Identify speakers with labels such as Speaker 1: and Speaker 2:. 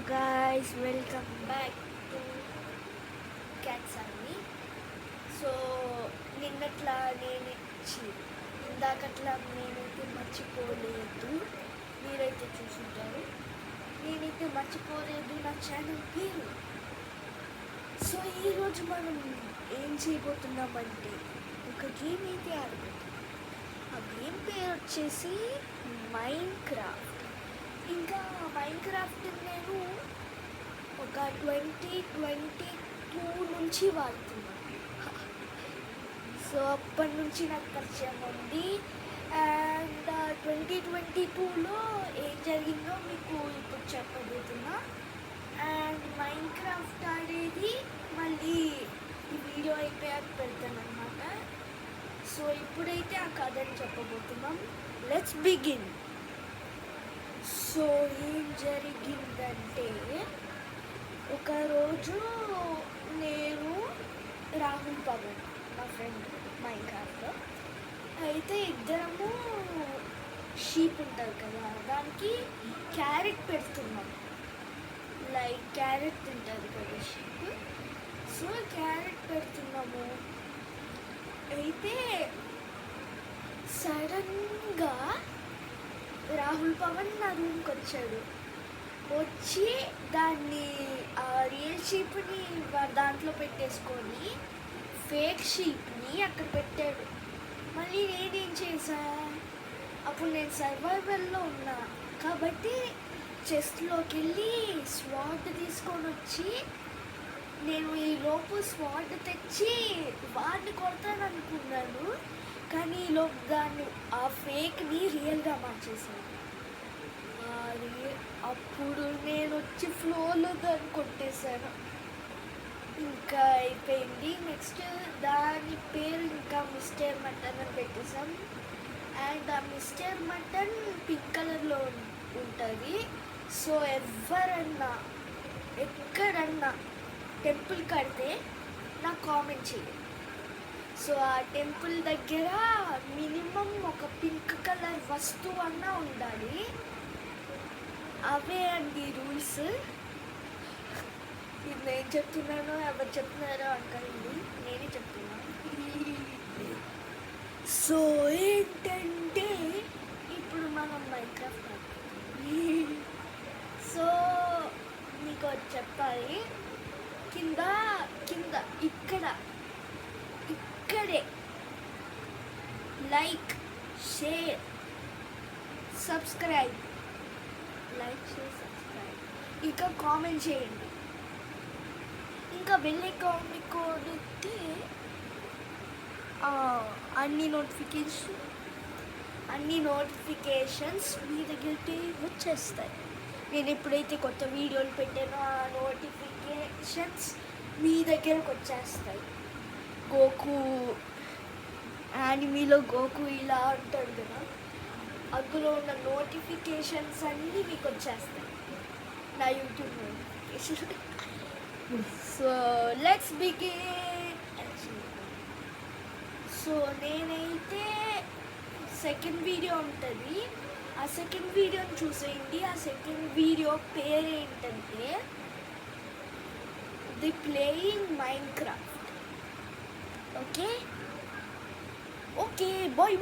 Speaker 1: guys, welcome back to Cats Army. So ఇందాకట్లా నేనైతే మర్చిపోలేదు, మీరైతే చూసుంటారు. నేనైతే మర్చిపోలేదు నా ఛానల్ పేరు. సో ఈరోజు మనం ఏం చేయబోతున్నామంటే ఒక గేమ్ అయితే ఆడబోతున్నాం. ఆ గేమ్ పేరు వచ్చేసి మైన్క్రాఫ్ట్. ఇంకా మైన్క్రాఫ్ట్ నేను ఒక 2022 నుంచి వాడుతున్నాను. సో అప్పటి నుంచి నాకు పరిచయం ఉంది. అండ్ 2022లో ఏం జరిగిందో మీకు ఇప్పుడు చెప్పబోతున్నా. అండ్ మైన్క్రాఫ్ట్ ఆడేది మళ్ళీ ఈ వీడియో అయిపోయాక పెడతాను అనమాట. సో ఇప్పుడైతే ఆ కథని చెప్పబోతున్నాం. Let's begin. సో ఏం జరిగిందంటే, ఒకరోజు నేను రాహుల్ పవన్ మా ఫ్రెండ్ మైన్క్రాఫ్ట్లో అయితే ఇద్దరము షీప్ ఉంటుంది కదా, దానికి క్యారెట్ పెడుతున్నాం. లైక్ క్యారెట్ తింటుంది కదా షీప్. సో క్యారెట్ పెడుతున్నాము. అయితే సడన్గా రాహుల్ పవన్ నా రూమ్కి వచ్చాడు. వచ్చి దాన్ని రియల్ షీప్ని దాంట్లో పెట్టేసుకొని ఫేక్ షీప్ని అక్కడ పెట్టాడు. మళ్ళీ నేనేం చేశా, అప్పుడు నేను సర్వైవల్లో ఉన్నా కాబట్టి చెస్ట్లోకి వెళ్ళి స్వాడ్ తీసుకొని వచ్చి నేను ఈ లోపు స్వాడ్ తెచ్చి వాడిని కొడతాను అనుకున్నాను. కానీ ఈలోపు దాన్ని ఆ ఫేక్ని రియల్గా మార్చేసాను. అప్పుడు నేను వచ్చి ఫ్లోలో దాన్ని కొట్టేశాను. ఇంకా అయిపోయింది. నెక్స్ట్ దాని పేరు ఇంకా మిస్టర్ మటన్ అని పెట్టేసాం. అండ్ ఆ మిస్టర్ మటన్ పింక్ కలర్లో ఉంటుంది. సో ఎవరన్నా ఎక్కడన్నా టెంపుల్ కడితే నాకు కామెంట్ చేయండి. సో ఆ టెంపుల్ దగ్గర మినిమం ఒక పింక్ కలర్ వస్తువు అన్నా ఉండాలి. అవే అండి రూల్స్. ఇది నేను చెప్తున్నానో ఎవరు చెప్తున్నారో అనుకోండి, నేనే చెప్తున్నాను. సో ఏంటంటే ఇప్పుడు మనం మైన్క్రాఫ్ట్ సో మీకు చెప్పాలి, కింద ఇక్కడే లైక్ షేర్ సబ్స్క్రైబ్ ఇంకా కామెంట్ చేయండి. ఇంకా బెల్ ఐకాన్ కొడితే అన్ని నోటిఫికేషన్స్ మీ దగ్గరికి వచ్చేస్తాయి. నేను ఎప్పుడైతే కొత్త వీడియోలు పెట్టానో ఆ నోటిఫికేషన్స్ మీ దగ్గరకు వచ్చేస్తాయి. గోకు యానిమీలో గోకు ఇలా ఉంటాడు కదా, అందులో ఉన్న నోటిఫికేషన్స్ అన్నీ మీకు వచ్చేస్తాయి, నా YouTube notification. So let's begin. So నేనైతే సెకండ్ వీడియో ఉంటుంది, ఆ సెకండ్ వీడియోని చూసేయండి. ఆ సెకండ్ వీడియో పేరు ఏంటంటే the playing Minecraft. Okay bye.